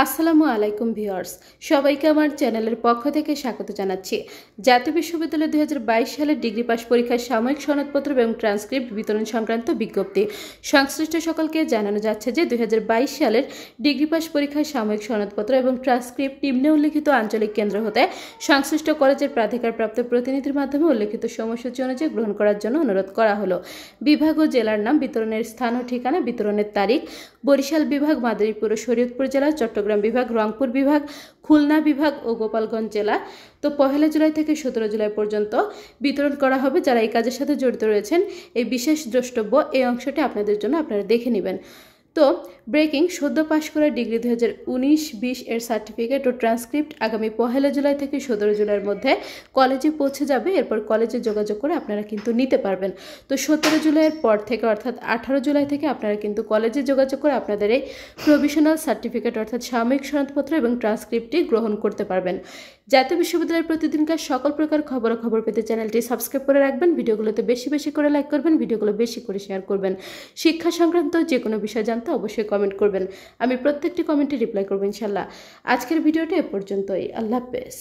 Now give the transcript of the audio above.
আসসালামু আলাইকুম ভিউয়ার্স, সবাইকে আমার চ্যানেলের পক্ষ থেকে স্বাগত জানাচ্ছি। জাতীয় বিশ্ববিদ্যালয় 2022 সালের ডিগ্রি পাস পরীক্ষার সাময়িক সনদপত্র এবং ট্রান্সক্রিপ্ট বিতরণ সংক্রান্ত বিজ্ঞপ্তি সংশ্লিষ্ট সকলকে জানানো যাচ্ছে যে 2022 সালের ডিগ্রি পাস পরীক্ষার সাময়িক সনদপত্র এবং ট্রান্সক্রিপ্ট নিম্নে উল্লেখিত আঞ্চলিক কেন্দ্র হতে সংশ্লিষ্ট কলেজের প্রাধিকারপ্রাপ্ত প্রতিনিধির মাধ্যমে উল্লেখিত সময়সূচি অনুযায়ী গ্রহণ করার জন্য অনুরোধ করা হলো। বিভাগ ও জেলার নাম, বিতরণের স্থান ও ঠিকানা, বিতরণের তারিখ: বরিশাল বিভাগ, মাদারীপুর ও শরীয়তপুর জেলা, চট্টগ্রাম বিভাগ, রংপুর বিভাগ, খুলনা বিভাগ ও গোপালগঞ্জ জেলা। তো 1 জুলাই থেকে 17 জুলাই পর্যন্ত বিতরণ করা হবে। যারা এই কাজের সাথে জড়িত রয়েছেন, এই বিশেষ দ্রষ্টব্য এই অংশটি আপনাদের জন্য আপনারা দেখে নেবেন। তো ব্রেকিং: সদ্য পাশ করা ডিগ্রি 2019-20 এর সার্টিফিকেট ও ট্রান্সক্রিপ্ট আগামী 1 জুলাই থেকে 17 জুলাইয়ের মধ্যে কলেজে পৌঁছে যাবে। এরপর কলেজে যোগাযোগ করে আপনারা কিন্তু নিতে পারবেন। তো 17 জুলাইয়ের পর থেকে অর্থাৎ 18 জুলাই থেকে আপনারা কিন্তু কলেজে যোগাযোগ করে আপনাদের এই প্রভিশনাল সার্টিফিকেট অর্থাৎ সাময়িক সনদপত্র এবং ট্রান্সক্রিপ্টটি গ্রহণ করতে পারবেন। জাতীয় বিশ্ববিদ্যালয়ের প্রতিদিনকার সকল প্রকার খবর পেতে চ্যানেলটি সাবস্ক্রাইব করে রাখবেন। ভিডিওগুলোতে বেশি বেশি করে লাইক করবেন, ভিডিওগুলো বেশি করে শেয়ার করবেন। শিক্ষা সংক্রান্ত যে কোনো বিষয় জানতে অবশ্যই কমেন্ট করবেন। আমি প্রত্যেকটি কমেন্টে রিপ্লাই করব ইনশাল্লাহ। আজকের ভিডিওটা এ পর্যন্তই। আল্লাহ হাফেজ।